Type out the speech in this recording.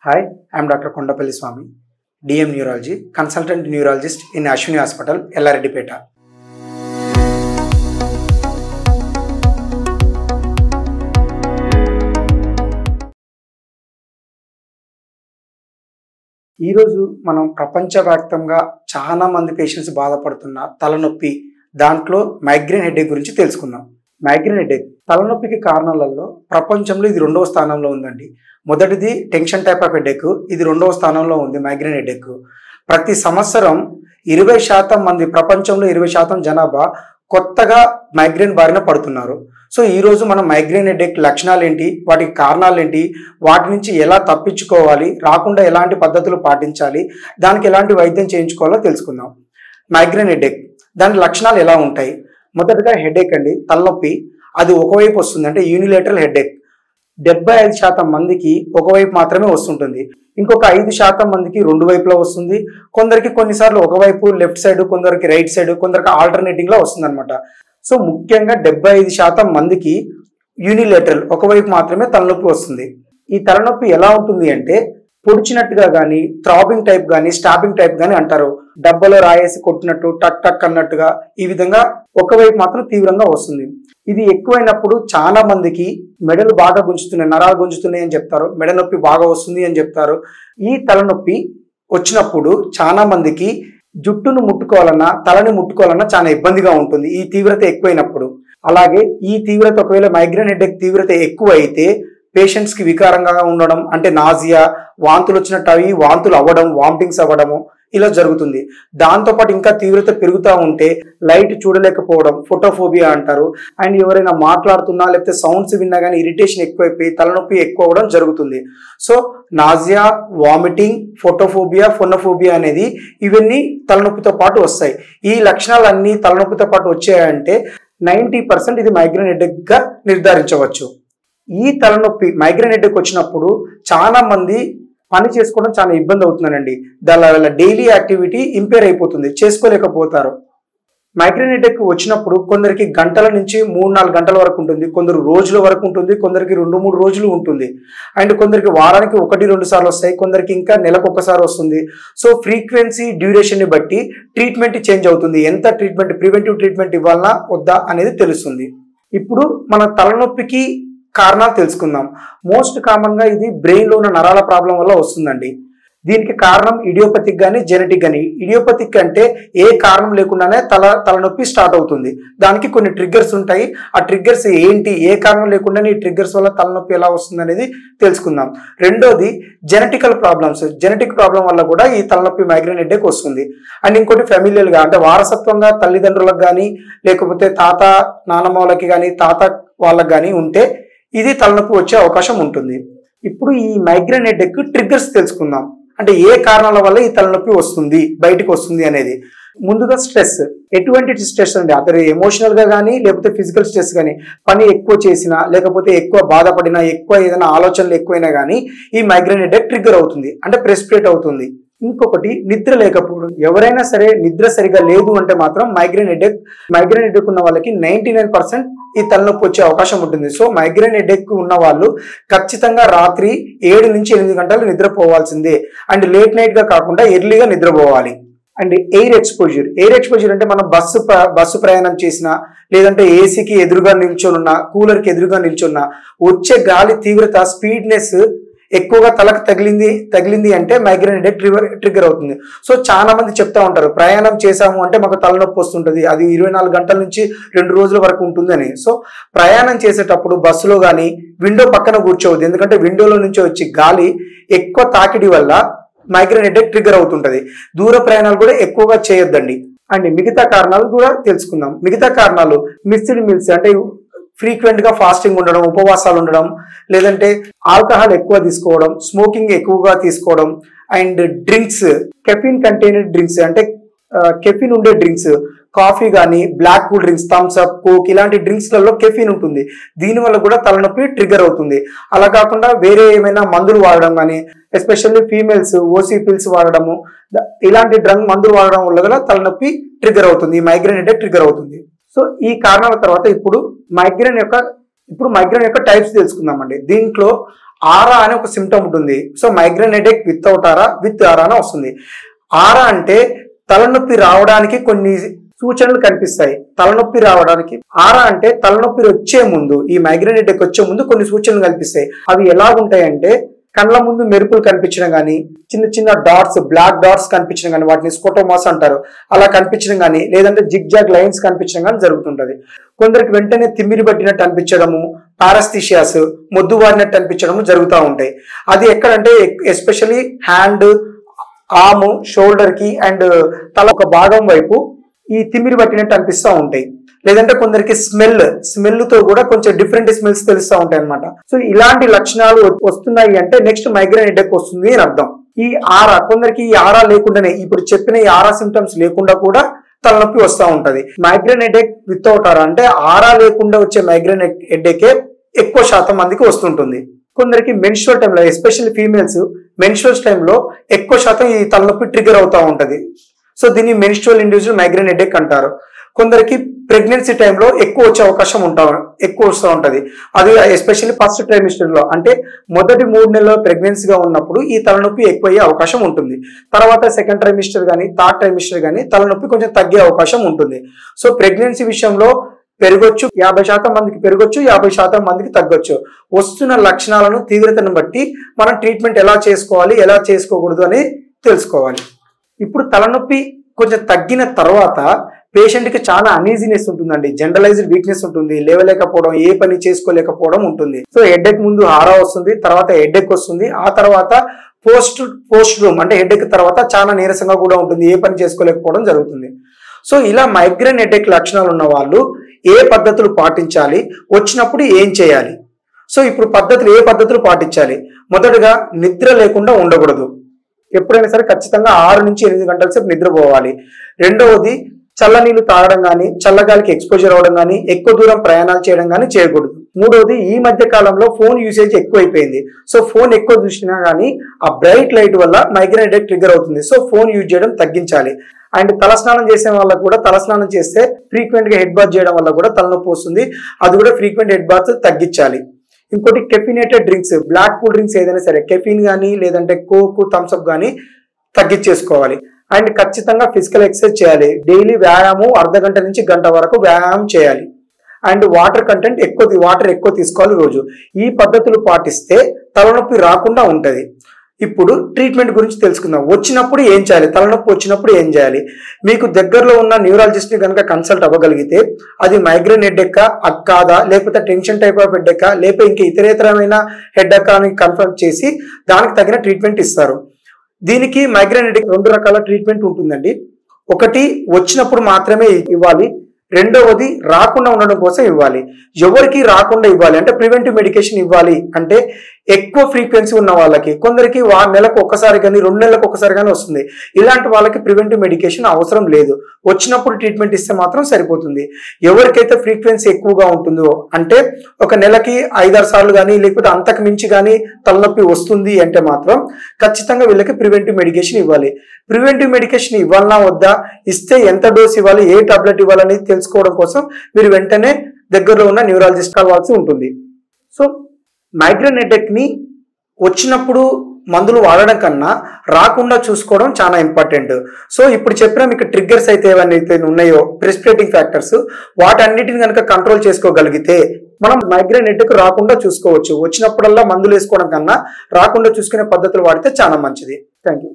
Hi, I am Dr. Kondapalli Swami, DM Neurology, Consultant Neurologist in Ashwini Hospital, Ellareddypeta. ఈరోజు మనం ప్రపంచవ్యాప్తంగా చాలా మంది పేషెంట్స్ బాధపడుతున్న తలనొప్పి, దాంట్లో మైగ్రేన్ హెడేక్ గురించి తెలుసుకుందాం. మైగ్రేన్ హెడేక్ తలనొప్పికి కారణాలలో ప్రపంచంలో ఇది 2వ స్థానంలో ఉందండి. మొదటిది టెన్షన్ టైప్ ఆఫ్ హెడేక్, ఇది 2వ స్థానంలో ఉంది మైగ్రేన్ హెడేక్. ప్రతి సంవత్సరం 20% మంది, ప్రపంచంలో 20% జనాభా కొత్తగా మైగ్రేన్ బారిన పడుతున్నారు. సో ఈరోజు మనం మైగ్రేన్ హెడేక్ లక్షణాలు ఏంటి, వాటికి కారణాలు ఏంటి, వాటి నుంచి ఎలా తప్పించుకోవాలి, రాకుండా ఎలాంటి పద్ధతులు పాటించాలి, దానికి ఎలాంటి వైద్యం చేయించుకోవాలో తెలుసుకుందాం. మైగ్రేన్ హెడేక్ దాని లక్షణాలు ఎలా ఉంటాయి? మొదటగా హెడేక్ అండి, తలనొప్పి. అది ఒకవైపు వస్తుంది, అంటే యూనిలేటరల్ హెడేక్. 75% మందికి ఒకవైపు మాత్రమే వస్తుంటుంది. ఇంకొక 5% మందికి రెండు వైపులా వస్తుంది. కొందరికి కొన్నిసార్లు ఒకవైపు లెఫ్ట్ సైడ్, కొందరికి రైట్ సైడ్, కొందరికి ఆల్టర్నేటింగ్ లా వస్తుంది అనమాట. సో ముఖ్యంగా 75% మందికి యూనిలేటరల్, ఒకవైపు మాత్రమే తలనొప్పి వస్తుంది. ఈ తలనొప్పి ఎలా ఉంటుంది అంటే పొడిచినట్టుగా కానీ, థ్రాబింగ్ టైప్ కానీ, స్టాబింగ్ టైప్ కానీ అంటారు. డబ్బాలో రాయేసి కొట్టినట్టు, టక్ టక్ అన్నట్టుగా ఈ విధంగా ఒకవైపు మాత్రం తీవ్రంగా వస్తుంది. ఇది ఎక్కువైనప్పుడు చాలా మందికి మెడలు బాగా గుంజుతున్నాయి, నరాలు గుంజుతున్నాయి అని చెప్తారు, మెడ నొప్పి బాగా వస్తుంది అని చెప్తారు. ఈ తలనొప్పి వచ్చినప్పుడు చాలా మందికి జుట్టును ముట్టుకోవాలన్నా, తలని ముట్టుకోవాలన్నా చాలా ఇబ్బందిగా ఉంటుంది ఈ తీవ్రత ఎక్కువైనప్పుడు. అలాగే ఈ తీవ్రత, ఒకవేళ మైగ్రేన్ హెడేక్ తీవ్రత ఎక్కువ అయితే పేషెంట్స్ కి వికారంగా ఉండడం, అంటే నాజియా, వాంతులు వచ్చినట్టు అవి వాంతులు అవ్వడం, వామిటింగ్స్ అవ్వడము ఇలా జరుగుతుంది. దాంతోపాటు ఇంకా తీవ్రత పెరుగుతూ ఉంటే లైట్ చూడలేకపోవడం, ఫోటోఫోబియా అంటారు. అండ్ ఎవరైనా మాట్లాడుతున్నా లేకపోతే సౌండ్స్ విన్నా కానీ ఇరిటేషన్ ఎక్కువైపోయి తలనొప్పి ఎక్కువ అవ్వడం జరుగుతుంది. So nausea, vomiting, photophobia, phonophobia అనేది ఇవన్నీ తలనొప్పితో పాటు వస్తాయి. ఈ లక్షణాలన్నీ తలనొప్పితో పాటు వచ్చాయంటే 90% ఇది మైగ్రేన్ హెడేక్ గా నిర్ధారించవచ్చు. ఈ తలనొప్పి మైగ్రేన్ హెడేక్ వచ్చినప్పుడు చాలా మంది పని చేసుకోవడం చాలా ఇబ్బంది అవుతుందండి. దాని డైలీ యాక్టివిటీ ఇంపేర్ అయిపోతుంది, చేసుకోలేకపోతారు. మైగ్రేన్ హెడేక్ వచ్చినప్పుడు కొందరికి గంటల నుంచి 3-4 గంటల వరకు ఉంటుంది, కొందరు రోజుల వరకు ఉంటుంది, కొందరికి 2-3 రోజులు ఉంటుంది, అండ్ కొందరికి వారానికి 1-2 సార్లు వస్తాయి, కొందరికి ఇంకా నెలకు ఒకసారి వస్తుంది. సో ఫ్రీక్వెన్సీ, డ్యూరేషన్ ని బట్టి ట్రీట్మెంట్ చేంజ్ అవుతుంది. ఎంత ట్రీట్మెంట్, ప్రివెంటివ్ ట్రీట్మెంట్ ఇవ్వాలన్నా వద్దా అనేది తెలుస్తుంది. ఇప్పుడు మన తలనొప్పికి కారణాలు తెలుసుకుందాం. మోస్ట్ కామన్ గా ఇది బ్రెయిన్ లో ఉన్న నరాల ప్రాబ్లం వల్ల వస్తుందండి. దీనికి కారణం ఇడియోపతిక్ కానీ, జెనెటిక్ కానీ. ఇడియోపతిక్ అంటే ఏ కారణం లేకుండానే తలనొప్పి స్టార్ట్ అవుతుంది. దానికి కొన్ని ట్రిగ్గర్స్ ఉంటాయి. ఆ ట్రిగ్గర్స్ ఏంటి, ఏ కారణం లేకుండానే ఈ ట్రిగ్గర్స్ వల్ల తలనొప్పి ఎలా వస్తుంది అనేది తెలుసుకుందాం. రెండోది జెనెటికల్ ప్రాబ్లమ్స్. జెనెటిక్ ప్రాబ్లం వల్ల కూడా ఈ తలనొప్పి, మైగ్రేన్ హెడేక్ వస్తుంది. అండ్ ఇంకోటి ఫెమిలియల్ గా, అంటే వారసత్వంగా తల్లిదండ్రులకు కానీ, లేకపోతే తాత నానమ్మలకి కానీ, తాత వాళ్ళకి కానీ ఉంటే ఇది తలనొప్పి వచ్చే అవకాశం ఉంటుంది. ఇప్పుడు ఈ మైగ్రేన్ హెడేక్ ట్రిగ్గర్స్ తెలుసుకుందాం. అంటే ఏ కారణాల వల్ల ఈ తలనొప్పి వస్తుంది, బయటకు వస్తుంది అనేది. ముందుగా స్ట్రెస్. ఎటువంటి స్ట్రెస్ అండి, అతను ఎమోషనల్ గా కానీ లేకపోతే ఫిజికల్ స్ట్రెస్ కానీ, పని ఎక్కువ చేసినా లేకపోతే ఎక్కువ బాధపడినా, ఎక్కువ ఏదైనా ఆలోచనలు ఎక్కువైనా కానీ ఈ మైగ్రేన్ హెడేక్ ట్రిగ్గర్ అవుతుంది, అంటే ప్రెసిపిటేట్ అవుతుంది. ఇంకొకటి నిద్ర లేకపోవడం. ఎవరైనా సరే నిద్ర సరిగా లేదు అంటే మాత్రం మైగ్రేన్ హెడేక్ ఉన్న వాళ్ళకి 99% ఈ తలనొప్పి వచ్చే అవకాశం ఉంటుంది. సో మైగ్రేన్ హెడేక్ ఉన్న వాళ్ళు ఖచ్చితంగా రాత్రి 7 నుంచి 8 గంటలు నిద్రపోవాల్సిందే. అండ్ లేట్ నైట్ గా కాకుండా ఎర్లీగా నిద్రపోవాలి. అండ్ ఎయిర్ ఎక్స్పోజర్ అంటే మనం బస్సు ప్రయాణం చేసినా, లేదంటే ఏసీకి ఎదురుగా నిల్చొనున్నా, కూలర్కి ఎదురుగా నిల్చున్నా వచ్చే గాలి తీవ్రత, స్పీడ్నెస్ ఎక్కువగా తలకు తగిలింది అంటే మైగ్రేన్ హెడేక్ ట్రిగ్గర్ అవుతుంది. సో చాలా మంది చెప్తా ఉంటారు, ప్రయాణం చేసాము అంటే మాకు తలనొప్పి వస్తుంటుంది, అది 24 గంటల నుంచి 2 రోజుల వరకు ఉంటుందని. సో ప్రయాణం చేసేటప్పుడు బస్సులో కానీ విండో పక్కన కూర్చోవద్దు, ఎందుకంటే విండోలో నుంచి వచ్చి గాలి ఎక్కువ తాకిడి వల్ల మైగ్రేన్ హెడేక్ ట్రిగ్గర్ అవుతుంటది. దూర ప్రయాణాలు కూడా ఎక్కువగా చేయొద్దండి. అండ్ మిగతా కారణాలు కూడా తెలుసుకుందాం. మిగతా కారణాలు మిస్డ్ మీల్స్, అంటే ఫ్రీక్వెంట్ గా ఫాస్టింగ్ ఉండడం, ఉపవాసాలు ఉండడం, లేదంటే ఆల్కహాల్ ఎక్కువ తీసుకోవడం, స్మోకింగ్ ఎక్కువగా తీసుకోవడం, and drinks, caffeine contained drinks, అంటే కెఫిన్ ఉండే డ్రింక్స్, కాఫీ కానీ, black cool drinks, Thums Up, coke ఇలాంటి డ్రింక్స్లలో కెఫిన్ ఉంటుంది. దీనివల్ల కూడా తలనొప్పి ట్రిగ్గర్ అవుతుంది. అలా కాకుండా వేరే ఏమైనా మందులు వాడడం కానీ, ఎస్పెషల్లీ ఫీమేల్స్ ఓసీ పిల్స్ వాడడము, ఇలాంటి మందులు వాడడం వల్ల కూడా తలనొప్పి ట్రిగ్గర్ అవుతుంది, ఈ మైగ్రేన్ హెడేక్ ట్రిగ్గర్ అవుతుంది. సో ఈ కారణాల తర్వాత ఇప్పుడు మైగ్రేన్ యొక్క టైప్స్ తెలుసుకుందామండి. దీంట్లో ఆరా అనే ఒక సిమ్టమ్ ఉంటుంది. So migraine headache without aura, with aura అని వస్తుంది. ఆరా అంటే తలనొప్పి రావడానికి కొన్ని సూచనలు కనిపిస్తాయి. తలనొప్పి రావడానికి ఆరా అంటే తలనొప్పి వచ్చే ముందు, ఈ మైగ్రేన్ హెడేక్ వచ్చే ముందు కొన్ని సూచనలు కనిపిస్తాయి. అవి ఎలాగుంటాయంటే కళ్ళ ముందు మెరుపులు కనిపించడం కానీ, చిన్న చిన్న డాట్స్, బ్లాక్ డాట్స్ కనిపించడం కానీ, వాటిని స్కోటోమాస్ అంటారు, అలా కనిపించడం కానీ, లేదంటే జిగ్జాగ్ లైన్స్ కనిపించడం కానీ జరుగుతుంటది. కొందరికి వెంటనే తిమ్మిరి పట్టినట్టు అనిపించడము, పారాస్థిషియాస్, మొద్దు వారినట్టు అనిపించడము జరుగుతూ ఉంటాయి. అది ఎక్కడంటే ఎస్పెషల్లీ హ్యాండ్, ఆర్మ్, షోల్డర్ కి అండ్ తల ఒక భాగం వైపు ఈ తిమ్మిరి పట్టినట్టు అనిపిస్తూ ఉంటాయి. లేదంటే కొందరికి స్మెల్ తో కూడా కొంచెం డిఫరెంట్ స్మెల్స్ తెలుస్తూ ఉంటాయి అనమాట. సో ఇలాంటి లక్షణాలు వస్తున్నాయి అంటే నెక్స్ట్ మైగ్రేన్ హెడేక్ వస్తుంది అని అర్థం. ఈ ఆరా, కొందరికి ఈ ఆరా లేకుండానే, ఇప్పుడు చెప్పిన ఈ ఆరా సిమ్టమ్స్ లేకుండా కూడా తలనొప్పి వస్తూ ఉంటది. మైగ్రేన్ హెడేక్ వితౌట్ ఆరా అంటే ఆరా లేకుండా వచ్చే మైగ్రేన్ హెడేకే ఎక్కువ శాతం మందికి వస్తుంటుంది. కొందరికి మెన్స్ట్రువల్ టైంలో, ఎస్పెషల్లీ ఫీమేల్స్ మెన్స్ట్రువల్స్ టైంలో ఎక్కువ శాతం ఈ తలనొప్పి ట్రిగర్ అవుతూ ఉంటది. సో దీన్ని మెన్స్ట్రువల్ ఇండ్యూస్డ్ మైగ్రేన్ హెడేక్ అంటారు. కొందరికి ప్రెగ్నెన్సీ టైంలో ఎక్కువ వచ్చే అవకాశం ఎక్కువ వస్తూ ఉంటది. అది ఎస్పెషల్లీ ఫస్ట్ ట్రైమిస్టర్ లో, అంటే మొదటి 3 నెలల ప్రెగ్నెన్సీగా ఉన్నప్పుడు ఈ తలనొప్పి ఎక్కువయ్యే అవకాశం ఉంటుంది. తర్వాత సెకండ్ ట్రైమిస్టర్ కానీ, థర్డ్ ట్రైమిస్టర్ కానీ తలనొప్పి కొంచెం తగ్గే అవకాశం ఉంటుంది. సో ప్రెగ్నెన్సీ విషయంలో పెరగొచ్చు, 50% మందికి పెరగొచ్చు, 50% మందికి తగ్గొచ్చు. వస్తున్న లక్షణాలను, తీవ్రతను బట్టి మనం ట్రీట్మెంట్ ఎలా చేసుకోవాలి, ఎలా చేసుకోకూడదు అని తెలుసుకోవాలి. ఇప్పుడు తలనొప్పి కొంచెం తగ్గిన తర్వాత పేషెంట్ కి చాలా అనీజీనెస్ ఉంటుందండి, జనరలైజ్డ్ వీక్నెస్ ఉంటుంది, లేవలేకపోవడం, ఏ పని చేసుకోలేకపోవడం ఉంటుంది. సో హెడేక్ ముందు ఆరా వస్తుంది, తర్వాత హెడేక్ వస్తుంది, ఆ తర్వాత పోస్ట్ రూమ్ అంటే హెడేక్ తర్వాత చాలా నీరసంగా కూడా ఉంటుంది, ఏ పని చేసుకోలేకపోవడం జరుగుతుంది. సో ఇలా మైగ్రేన్ హెడేక్ లక్షణాలు ఉన్న వాళ్ళు ఏ పద్ధతులు పాటించాలి, వచ్చినప్పుడు ఏం చేయాలి? సో ఇప్పుడు ఏ పద్ధతులు పాటించాలి? మొదటగా నిద్ర లేకుండా ఉండకూడదు. ఎప్పుడైనా సరే ఖచ్చితంగా 6 నుంచి 8 గంటల సేపు నిద్రపోవాలి. రెండవది చల్లనీళ్ళు తాగడం కానీ, చల్లగాలికి ఎక్స్పోజర్ అవ్వడం కానీ, ఎక్కువ దూరం ప్రయాణాలు చేయడం కానీ చేయకూడదు. మూడవది ఈ మధ్య కాలంలో ఫోన్ యూసేజ్ ఎక్కువైపోయింది. సో ఫోన్ ఎక్కువ చూసినా కానీ ఆ బ్రైట్ లైట్ వల్ల మైగ్రేన్ హెడేక్ ట్రిగర్ అవుతుంది. సో ఫోన్ యూజ్ చేయడం తగ్గించాలి. అండ్ తలస్నానం చేసే వాళ్ళకు కూడా, తలస్నానం చేస్తే ఫ్రీక్వెంట్ గా హెడ్ బాత్ చేయడం వల్ల కూడా తలనొప్పి వస్తుంది. అది కూడా ఫ్రీక్వెంట్ హెడ్ బాత్ తగ్గించాలి. ఇంకోటి caffeinated drinks, black cool drinks ఏదైనా సరే, కెఫిన్ కానీ లేదంటే కోక్, థమ్స్అప్ కానీ తగ్గించేసుకోవాలి. అండ్ ఖచ్చితంగా ఫిజికల్ ఎక్సర్సైజ్ చేయాలి. డైలీ వ్యాయామం అర్ధ గంట నుంచి గంట వరకు వ్యాయామం చేయాలి. అండ్ వాటర్ కంటెంట్ వాటర్ ఎక్కువ తీసుకోవాలి రోజు. ఈ పద్ధతులు పాటిస్తే తలనొప్పి రాకుండా ఉంటది. ఇప్పుడు ట్రీట్మెంట్ గురించి తెలుసుకుందాం. వచ్చినప్పుడు ఏం చేయాలి, తలనొప్పి వచ్చినప్పుడు ఏం చేయాలి? మీకు దగ్గరలో ఉన్న న్యూరాలజిస్ట్ ని కనుక కన్సల్ట్ అవ్వగలిగితే అది మైగ్రేన్ హెడేక్ కాదా, లేకపోతే టెన్షన్ టైప్ ఆఫ్ హెడేక్, లేకపోతే ఇంకా ఇతరేతరమైన హెడేక్ అని కన్ఫర్మ్ చేసి దానికి తగిన ట్రీట్మెంట్ ఇస్తారు. దీనికి మైగ్రేన్ హెడేక్ 2 రకాల ట్రీట్మెంట్ ఉంటుందండి. ఒకటి వచ్చినప్పుడు మాత్రమే ఇవ్వాలి, రెండవది రాకుండా ఉండడం కోసం ఇవ్వాలి. ఎవరికి రాకుండా ఇవ్వాలి అంటే ప్రివెంటివ్ మెడికేషన్ ఇవ్వాలి అంటే ఎక్కువ ఫ్రీక్వెన్సీ ఉన్న వాళ్ళకి, కొందరికి నెలకు ఒక్కసారి కానీ 2 నెలలకు ఒకసారి కానీ వస్తుంది. ఇలాంటి వాళ్ళకి ప్రివెంటివ్ మెడికేషన్ అవసరం లేదు, వచ్చినప్పుడు ట్రీట్మెంట్ ఇస్తే మాత్రం సరిపోతుంది. ఎవరికైతే ఫ్రీక్వెన్సీ ఎక్కువగా ఉంటుందో, అంటే ఒక నెలకి 5-6 సార్లు కానీ లేకపోతే అంతకు మించి కానీ తలనొప్పి వస్తుంది అంటే మాత్రం ఖచ్చితంగా వీళ్ళకి ప్రివెంటివ్ మెడికేషన్ ఇవ్వాలి. ప్రివెంటివ్ మెడికేషన్ ఇవ్వాలన్నా వద్దా, ఇస్తే ఎంత డోస్ ఇవ్వాలి, ఏ టాబ్లెట్ ఇవ్వాలని తెలుసుకోవడం కోసం మీరు వెంటనే దగ్గరలో ఉన్న న్యూరాలజిస్ట్ కలవాల్సి ఉంటుంది. సో మైగ్రేన్ హెడేక్ ని వచ్చినప్పుడు మందులు వాడడం కన్నా రాకుండా చూసుకోవడం చాలా ఇంపార్టెంట్. సో ఇప్పుడు చెప్పిన మీకు ట్రిగ్గర్స్ అయితే ఏవైతే ఉన్నాయో, ప్రెసిపిటేటింగ్ ఫ్యాక్టర్స్, వాటన్నిటిని కనుక కంట్రోల్ చేసుకోగలిగితే మనం మైగ్రేన్ హెడేక్ రాకుండా చూసుకోవచ్చు. వచ్చినప్పుడల్లా మందులు వేసుకోవడం కన్నా రాకుండా చూసుకునే పద్ధతులు వాడితే చాలా మంచిది. Thank you.